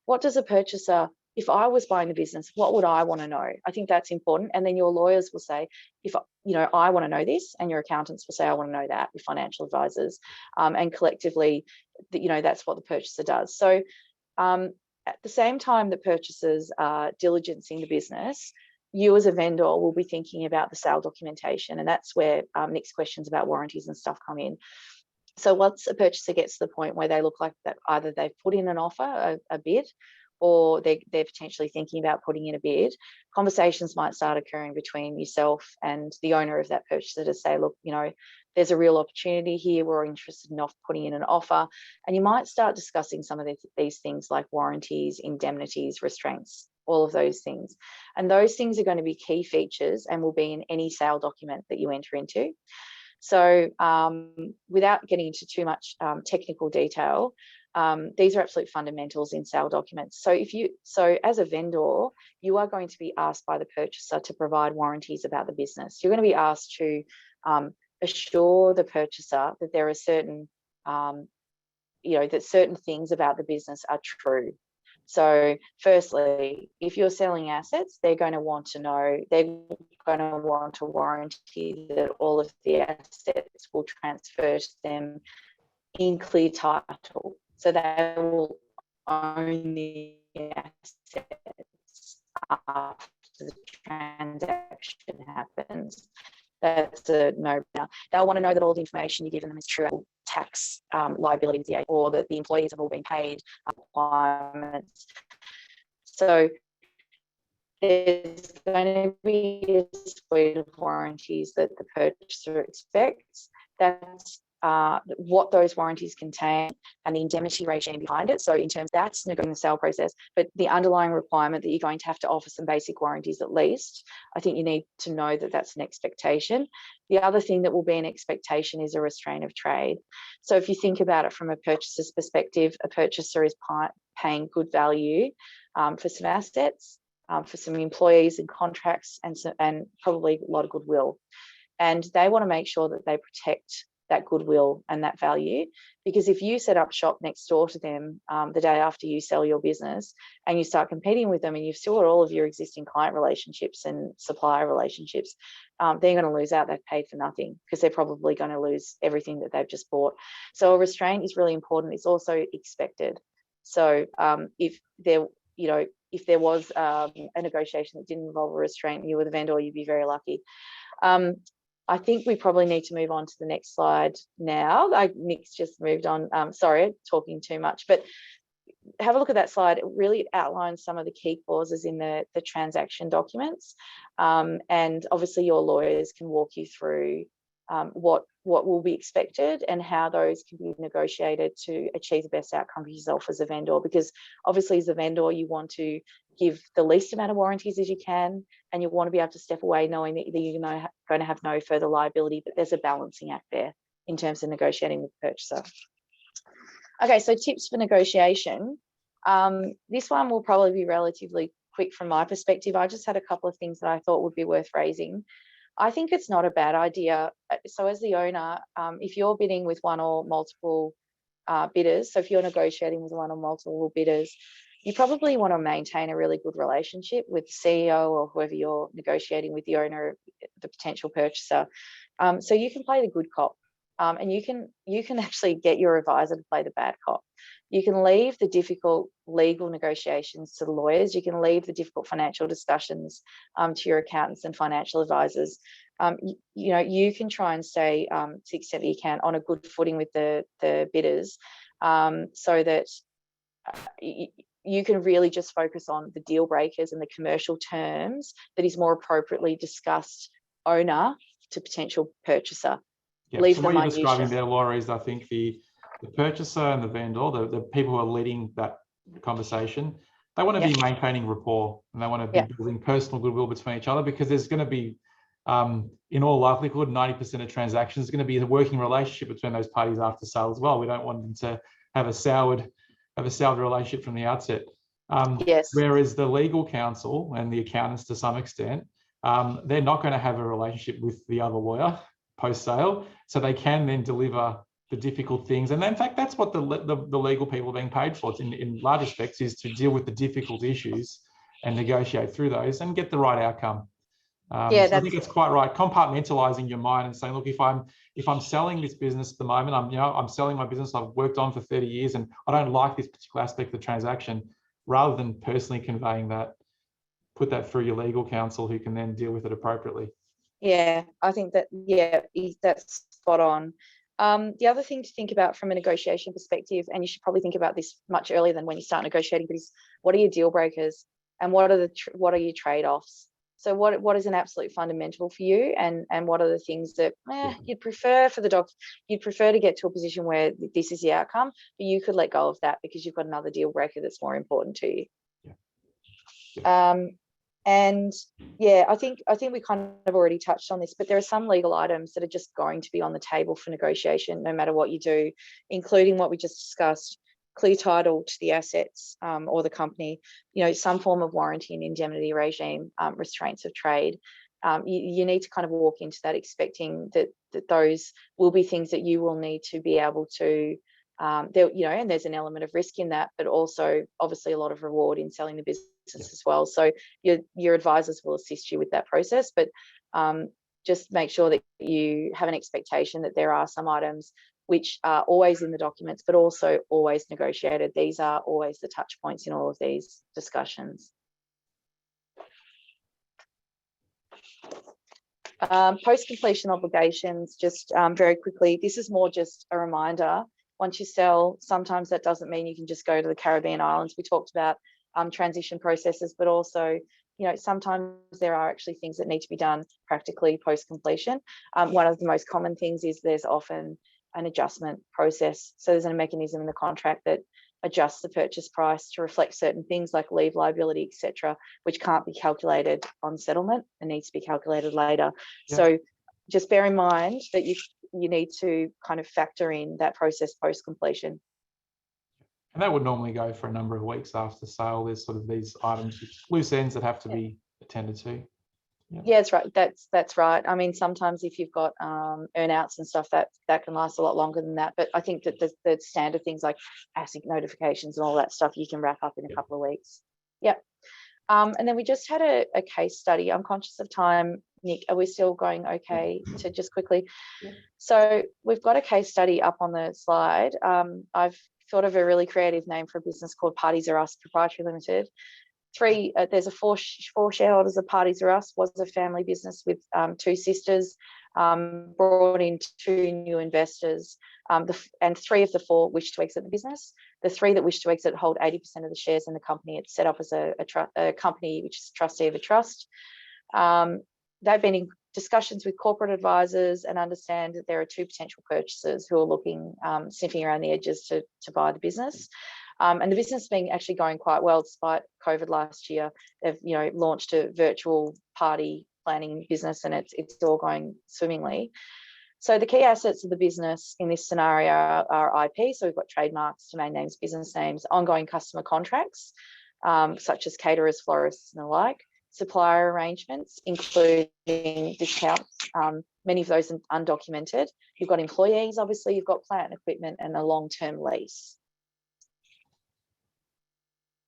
what does a purchaser, if I was buying the business, what would I want to know? I think that's important. And then your lawyers will say, if I want to know this, and your accountants will say, I want to know that, your financial advisors, and collectively, that's what the purchaser does. So at the same time that purchasers are diligencing the business, you as a vendor will be thinking about the sale documentation, and that's where Nick's questions about warranties and stuff come in. So once a purchaser gets to the point where they look like that either they've put in an offer, a bid, or they're potentially thinking about putting in a bid, conversations might start occurring between yourself and the owner of that purchaser to say, look, there's a real opportunity here. We're interested in putting in an offer. And you might start discussing some of these things like warranties, indemnities, restraints, all of those things. And those things are going to be key features and will be in any sale document that you enter into. So without getting into too much technical detail, these are absolute fundamentals in sale documents. So as a vendor, you are going to be asked by the purchaser to provide warranties about the business. You're going to be asked to assure the purchaser that there are certain, that certain things about the business are true. So firstly, if you're selling assets, they're going to want a warranty that all of the assets will transfer to them in clear title. So they will own the assets after the transaction happens. That's a no-brainer. They'll want to know that all the information you're giving them is true, tax liabilities, or that the employees have all been paid, requirements. So there's going to be a suite of warranties that the purchaser expects. That's what those warranties contain and the indemnity regime behind it. So in terms, that's negotiating the sale process, but the underlying requirement that you're going to have to offer some basic warranties at least, I think you need to know that that's an expectation. The other thing that will be an expectation is a restraint of trade. So if you think about it from a purchaser's perspective, a purchaser is paying good value for some assets, for some employees and contracts, and probably a lot of goodwill. And they want to make sure that they protect that goodwill and that value, because if you set up shop next door to them the day after you sell your business and you start competing with them and you've still got all of your existing client relationships and supplier relationships, they're going to lose out. They've paid for nothing because they're probably going to lose everything that they've just bought. So a restraint is really important. It's also expected. So if there was a negotiation that didn't involve a restraint and you were the vendor, you'd be very lucky. I think we probably need to move on to the next slide now. Nick's just moved on. Sorry, talking too much, but have a look at that slide. It really outlines some of the key clauses in the transaction documents. And obviously your lawyers can walk you through what will be expected and how those can be negotiated to achieve the best outcome for yourself as a vendor. Because obviously as a vendor, you want to give the least amount of warranties as you can, and you want to be able to step away knowing that you're going to have no further liability, but there's a balancing act there in terms of negotiating with the purchaser. Okay, so tips for negotiation. This one will probably be relatively quick from my perspective. I just had a couple of things that I thought would be worth raising. I think it's not a bad idea. So as the owner, if you're bidding with one or multiple bidders, so if you're negotiating with one or multiple bidders, you probably want to maintain a really good relationship with the CEO or whoever you're negotiating with, the owner, the potential purchaser. So you can play the good cop, and you can actually get your advisor to play the bad cop. You can leave the difficult legal negotiations to the lawyers. You can leave the difficult financial discussions to your accountants and financial advisors. You can try and stay, to the extent that you can, on a good footing with the bidders, so that you can really just focus on the deal breakers and the commercial terms that is more appropriately discussed owner to potential purchaser. Yeah, Leave so the what you're minutia. describing there, Laura, is I think the purchaser and the vendor, the people who are leading that conversation, they want to be maintaining rapport, and they want to be building personal goodwill between each other, because there's going to be, in all likelihood, 90% of transactions is going to be a working relationship between those parties after sale as well. We don't want them to have a soured relationship from the outset. Whereas the legal counsel and the accountants, to some extent, they're not going to have a relationship with the other lawyer post-sale, so they can then deliver the difficult things. And in fact, that's what the legal people are being paid for, in large respects, is to deal with the difficult issues and negotiate through those and get the right outcome. So I think it's quite right, compartmentalizing your mind and saying, look, if I'm selling this business at the moment, I'm selling my business I've worked on for 30 years, and I don't like this particular aspect of the transaction, rather than personally conveying that, put that through your legal counsel, who can then deal with it appropriately. Yeah, I think that, that's spot on. The other thing to think about from a negotiation perspective, and you should probably think about this much earlier than when you start negotiating, but is what are your deal breakers, and what are your trade-offs? So what is an absolute fundamental for you, and what are the things that you'd prefer for you'd prefer to get to a position where this is the outcome, but you could let go of that because you've got another deal breaker that's more important to you. And I think we kind of already touched on this, but there are some legal items that are just going to be on the table for negotiation, no matter what you do, including what we just discussed: clear title to the assets or the company, some form of warranty and indemnity regime, restraints of trade. You need to kind of walk into that expecting that those will be things that you will need to be able to, and there's an element of risk in that, but also obviously a lot of reward in selling the business as well. So your advisors will assist you with that process, but just make sure that you have an expectation that there are some items which are always in the documents, but also always negotiated. These are always the touch points in all of these discussions. Post-completion obligations, just very quickly, this is more just a reminder. Once you sell, sometimes that doesn't mean you can just go to the Caribbean islands. We talked about transition processes, but also, sometimes there are actually things that need to be done practically post-completion. One of the most common things is there's often an adjustment process. So there's a mechanism in the contract that adjusts the purchase price to reflect certain things like leave liability, etc., which can't be calculated on settlement and needs to be calculated later. So just bear in mind that you need to kind of factor in that process post-completion. And that would normally go for a number of weeks after sale. There's sort of these items, loose ends that have to be attended to. Yeah, that's right. That's right. I mean, sometimes if you've got earnouts and stuff, that can last a lot longer than that. But I think that the standard things like ASIC notifications and all that stuff, you can wrap up in a couple of weeks. Yep. And then we just had a case study. I'm conscious of time, Nick. Are we still going okay to just quickly? Yeah. So we've got a case study up on the slide. I've thought of a really creative name for a business called Parties Are Us Proprietary Limited. There's four shareholders of Parties Are Us. Was a family business with two sisters, brought in two new investors, and three of the four wished to exit the business. The three that wished to exit hold 80% of the shares in the company. It's set up as a company which is trustee of a trust. They've been in discussions with corporate advisors and understand that there are two potential purchasers who are looking, sniffing around the edges to buy the business. And the business has been actually going quite well despite COVID last year. They've launched a virtual party planning business, and it's all going swimmingly. So the key assets of the business in this scenario are IP. So we've got trademarks, domain names, business names, ongoing customer contracts, such as caterers, florists, and the like, supplier arrangements, including discounts, many of those undocumented. You've got employees, obviously, you've got plant and equipment, and a long-term lease.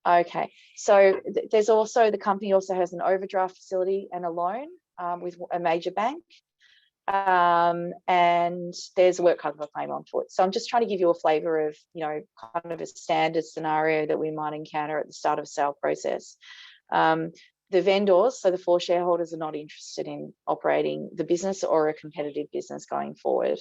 Okay, so there's also, the company also has an overdraft facility and a loan with a major bank. And there's a work cover claim on foot. So I'm just trying to give you a flavour of, kind of a standard scenario that we might encounter at the start of a sale process. The vendors, so the 4 shareholders, are not interested in operating the business or a competitive business going forward.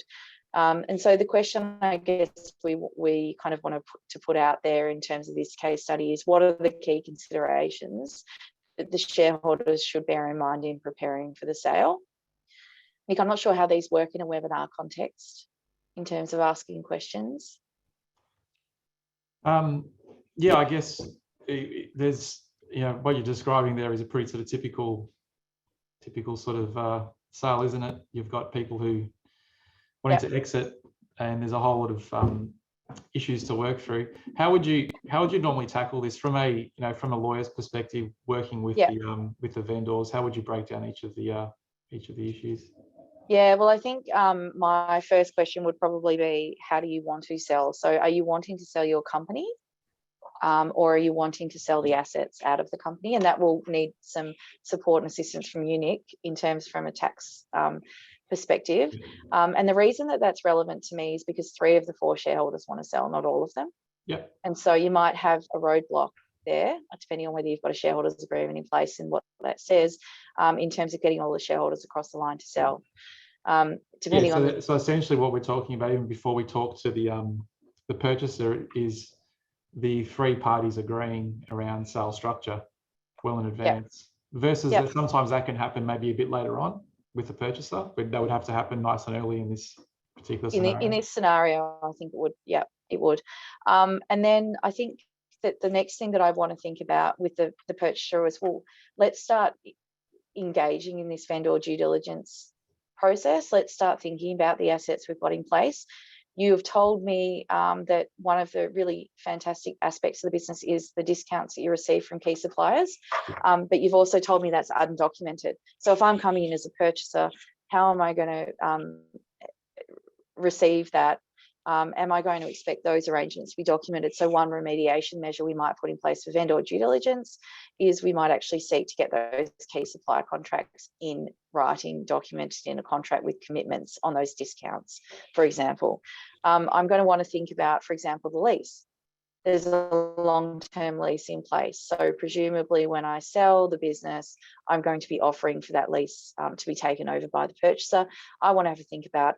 And so the question, I guess, we kind of want to put out there in terms of this case study is, what are the key considerations that the shareholders should bear in mind in preparing for the sale? Nick, I'm not sure how these work in a webinar context in terms of asking questions. Yeah, I guess there's, what you're describing there is a pretty sort of typical sort of sale, isn't it? You've got people who wanting to exit, and there's a whole lot of issues to work through. How would you normally tackle this from a lawyer's perspective, working with the vendors? How would you break down each of the issues? Yeah, well, I think my first question would probably be, how do you want to sell? So are you wanting to sell your company, or are you wanting to sell the assets out of the company? And that will need some support and assistance from you, Nick, in terms from a tax perspective. And the reason that that's relevant to me is because 3 of the 4 shareholders want to sell, not all of them. Yeah. And so you might have a roadblock there, depending on whether you've got a shareholders agreement in place and what that says, in terms of getting all the shareholders across the line to sell. So essentially what we're talking about, even before we talk to the purchaser, is the 3 parties agreeing around sale structure well in advance, versus that sometimes that can happen maybe a bit later on with the purchaser, but that would have to happen nice and early in this particular scenario. In this scenario, I think it would. Yeah, it would. And then I think that the next thing that I want to think about with the purchaser is, well, let's start engaging in this vendor due diligence process. Let's start thinking about the assets we've got in place. You have told me that one of the really fantastic aspects of the business is the discounts that you receive from key suppliers, but you've also told me that's undocumented. So if I'm coming in as a purchaser, how am I going to receive that? Am I going to expect those arrangements to be documented? So one remediation measure we might put in place for vendor due diligence is we might actually seek to get those key supplier contracts in writing, documented in a contract with commitments on those discounts, for example. I'm going to want to think about, for example, the lease. There's a long-term lease in place. So presumably when I sell the business, I'm going to be offering for that lease to be taken over by the purchaser. I want to have a think about,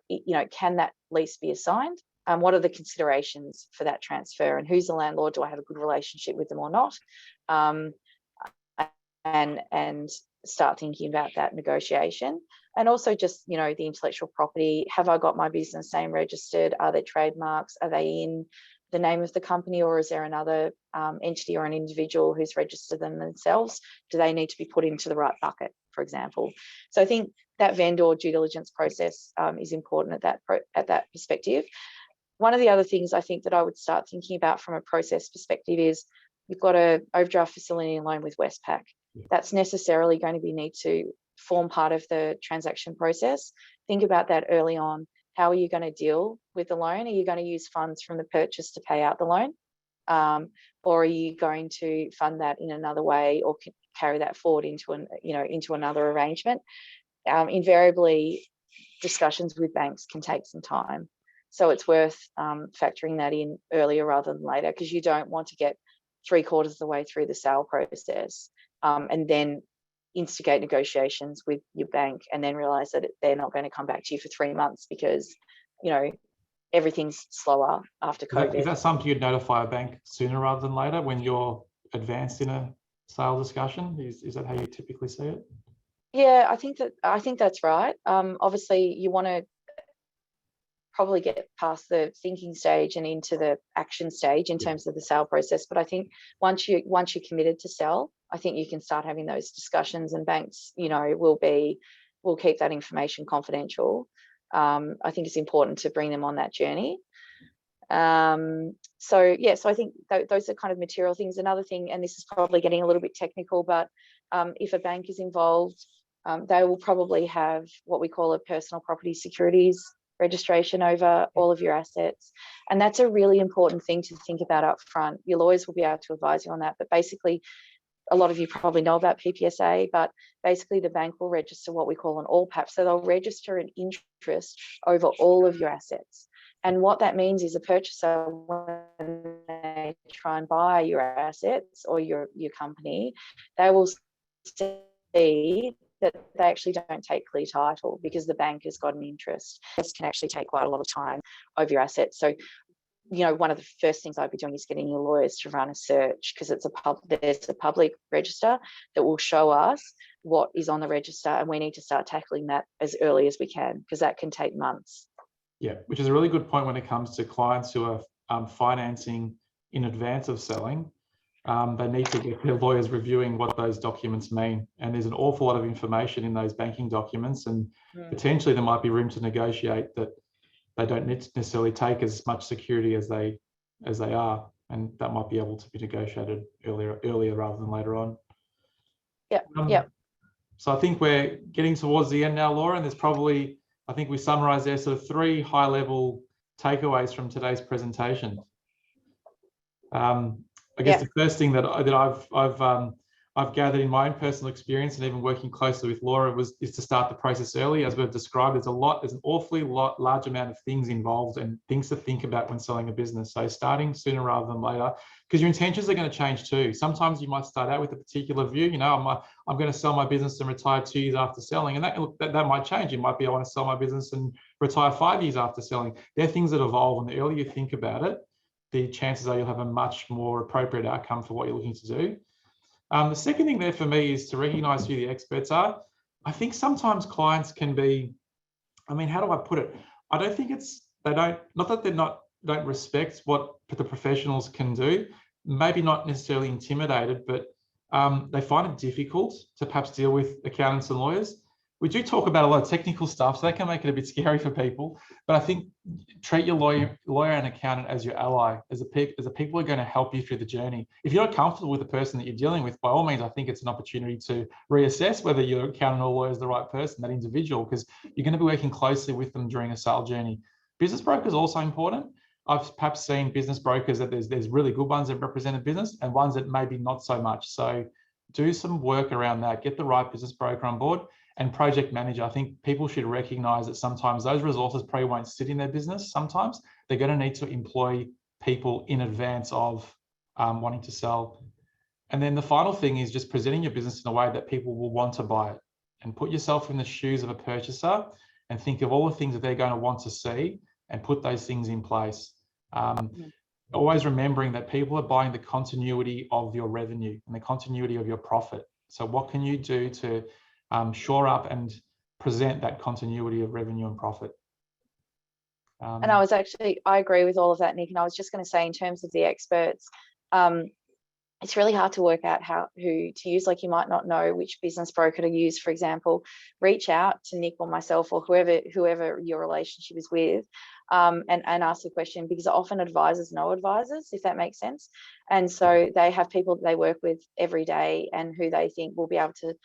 can that lease be assigned? What are the considerations for that transfer, and who's the landlord? Do I have a good relationship with them or not? And start thinking about that negotiation. And also just, the intellectual property. Have I got my business name registered? Are there trademarks? Are they in the name of the company, or is there another entity or an individual who's registered them themselves? Do they need to be put into the right bucket, for example? So I think that vendor due diligence process is important at that perspective. One of the other things I think that I would start thinking about from a process perspective is, you've got an overdraft facility and loan with Westpac. That's necessarily going to need to form part of the transaction process. Think about that early on. How are you going to deal with the loan? Are you going to use funds from the purchase to pay out the loan? Or are you going to fund that in another way, or carry that forward into another arrangement? Invariably, discussions with banks can take some time. So it's worth factoring that in earlier rather than later, because you don't want to get 3/4 of the way through the sale process and then instigate negotiations with your bank and then realize that they're not going to come back to you for 3 months because, everything's slower after COVID. Is that something you'd notify a bank sooner rather than later when you're advanced in a sale discussion? Is that how you typically see it? Yeah, I think that's right. Obviously, you want to probably get past the thinking stage and into the action stage in terms of the sale process. But I think once you're committed to sell, I think you can start having those discussions, and banks, will keep that information confidential. I think it's important to bring them on that journey. So I think those are kind of material things. Another thing, and this is probably getting a little bit technical, but if a bank is involved, they will probably have what we call a personal property securities registration over all of your assets. And that's a really important thing to think about up front. Your lawyers will be able to advise you on that. But basically, a lot of you probably know about PPSA, but basically the bank will register what we call an all-PAP. So they'll register an interest over all of your assets. And what that means is a purchaser, when they try and buy your assets or your company, they will see that they actually don't take clear title because the bank has got an interest. This can actually take quite a lot of time over your assets. So, one of the first things I'd be doing is getting your lawyers to run a search, because there's a public register that will show us what is on the register, and we need to start tackling that as early as we can, because that can take months. Yeah, which is a really good point when it comes to clients who are financing in advance of selling. They need to get their lawyers reviewing what those documents mean. And there's an awful lot of information in those banking documents, and potentially there might be room to negotiate that they don't necessarily take as much security as they are. And that might be able to be negotiated earlier rather than later on. Yeah. So I think we're getting towards the end now, Laura, and there's probably, I think we summarised there sort of 3 high-level takeaways from today's presentation. I guess the first thing that I've gathered in my own personal experience, and even working closely with Laura, is to start the process early. As we've described, there's an awfully large amount of things involved and things to think about when selling a business. So starting sooner rather than later, because your intentions are going to change too. Sometimes you might start out with a particular view. I'm going to sell my business and retire 2 years after selling, and that might change. It might be I want to sell my business and retire 5 years after selling. They're things that evolve, and the earlier you think about it, the chances are you'll have a much more appropriate outcome for what you're looking to do. The second thing there for me is to recognise who the experts are. I think sometimes clients can be, how do I put it? I don't think not that they don't respect what the professionals can do, maybe not necessarily intimidated, but they find it difficult to perhaps deal with accountants and lawyers. We do talk about a lot of technical stuff, so that can make it a bit scary for people. But I think treat your lawyer and accountant as your ally, as the people who are going to help you through the journey. If you're not comfortable with the person that you're dealing with, by all means, I think it's an opportunity to reassess whether your accountant or lawyer is the right person, that individual, because you're going to be working closely with them during a sale journey. Business brokers are also important. I've perhaps seen business brokers that there's really good ones that represent a business and ones that maybe not so much. So do some work around that. Get the right business broker on board. And project manager, I think people should recognize that sometimes those resources probably won't sit in their business. Sometimes they're going to need to employ people in advance of wanting to sell. And then the final thing is just presenting your business in a way that people will want to buy it, and put yourself in the shoes of a purchaser and think of all the things that they're going to want to see and put those things in place. Always remembering that people are buying the continuity of your revenue and the continuity of your profit. So what can you do to shore up and present that continuity of revenue and profit? And I agree with all of that, Nick. And I was just going to say, in terms of the experts, it's really hard to work out who to use. Like, you might not know which business broker to use. For example, reach out to Nick or myself or whoever your relationship is with, and ask the question, because often advisors know advisors, if that makes sense. And so they have people that they work with every day and who they think will be able to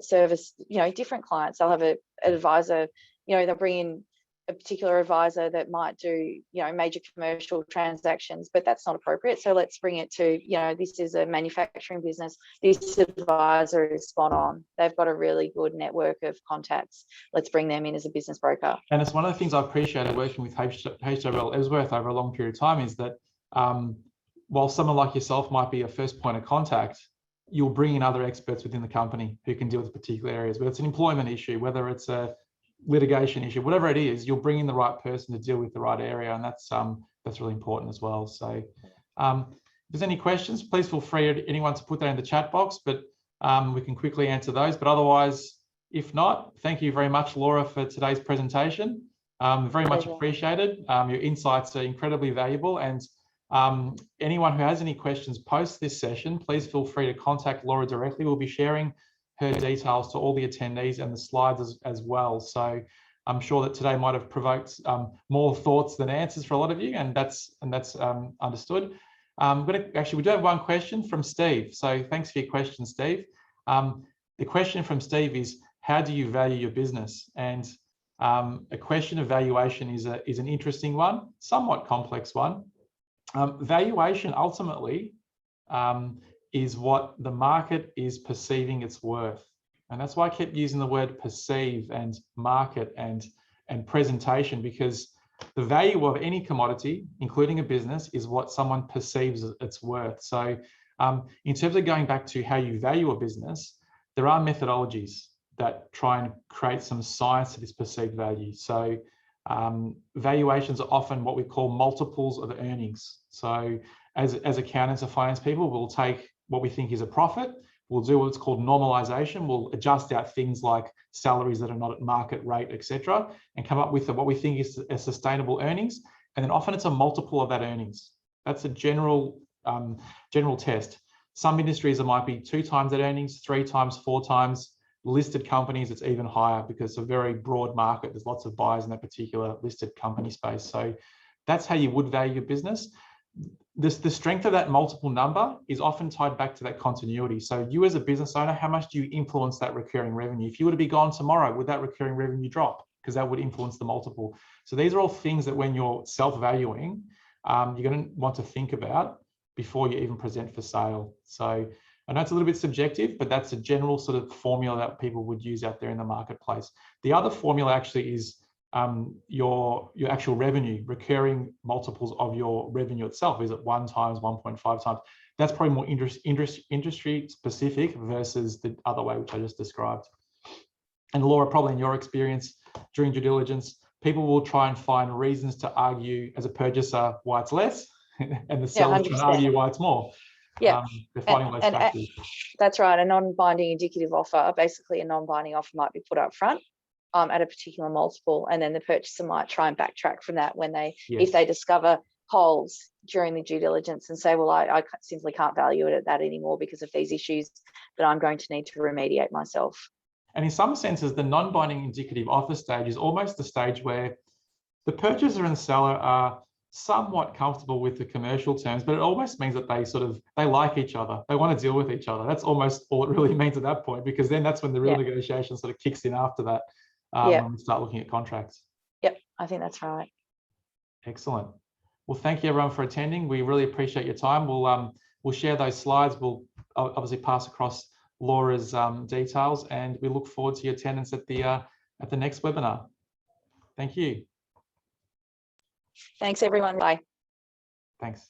service, different clients. They'll have an advisor, they'll bring in a particular advisor that might do, major commercial transactions, but that's not appropriate. So let's bring it to, this is a manufacturing business. This advisor is spot on. They've got a really good network of contacts. Let's bring them in as a business broker. And it's one of the things I appreciated working with HWL Ebsworth over a long period of time is that while someone like yourself might be a first point of contact, you'll bring in other experts within the company who can deal with particular areas, whether it's an employment issue, whether it's a litigation issue, whatever it is, you'll bring in the right person to deal with the right area. And that's really important as well. So if there's any questions, please feel free, anyone, to put that in the chat box, but we can quickly answer those. But otherwise, if not, thank you very much, Laura, for today's presentation. Very much appreciated. Your insights are incredibly valuable, and anyone who has any questions post this session, please feel free to contact Laura directly. We'll be sharing her details to all the attendees and the slides as well. So I'm sure that today might have provoked more thoughts than answers for a lot of you, and that's understood. We do have one question from Steve. So thanks for your question, Steve. The question from Steve is, how do you value your business? And a question of valuation is an interesting one, somewhat complex one. Valuation ultimately is what the market is perceiving its worth. And that's why I kept using the word perceive and market and presentation, because the value of any commodity, including a business, is what someone perceives its worth. So in terms of going back to how you value a business, there are methodologies that try and create some science to this perceived value. So valuations are often what we call multiples of earnings. So as accountants or finance people, we'll take what we think is a profit, we'll do what's called normalization, we'll adjust out things like salaries that are not at market rate, etc., and come up with what we think is a sustainable earnings. And then often it's a multiple of that earnings. That's a general test. Some industries, it might be 2 times that earnings, 3 times, 4 times. Listed companies, it's even higher because it's a very broad market. There's lots of buyers in that particular listed company space. So that's how you would value your business. The strength of that multiple number is often tied back to that continuity. So you as a business owner, how much do you influence that recurring revenue? If you were to be gone tomorrow, would that recurring revenue drop? Because that would influence the multiple. So these are all things that when you're self-valuing, you're going to want to think about before you even present for sale. So I know it's a little bit subjective, but that's a general sort of formula that people would use out there in the marketplace. The other formula actually is your actual revenue, recurring multiples of your revenue itself. Is it 1 times, 1.5 times? That's probably more industry specific versus the other way, which I just described. And Laura, probably in your experience during due diligence, people will try and find reasons to argue as a purchaser why it's less, and the seller can argue why it's more. Yeah, they're finding those factors. That's right. A non-binding indicative offer, basically a non-binding offer might be put up front at a particular multiple, and then the purchaser might try and backtrack from that when if they discover holes during the due diligence and say, well, I simply can't value it at that anymore because of these issues that I'm going to need to remediate myself. And in some senses, the non-binding indicative offer stage is almost the stage where the purchaser and seller are somewhat comfortable with the commercial terms, but it almost means that they like each other. They want to deal with each other. That's almost all it really means at that point, because then that's when the real negotiation sort of kicks in after that, when we start looking at contracts. Yep, I think that's right. Excellent. Well, thank you everyone for attending. We really appreciate your time. We'll share those slides. We'll obviously pass across Laura's details, and we look forward to your attendance at the next webinar. Thank you. Thanks, everyone. Bye. Thanks.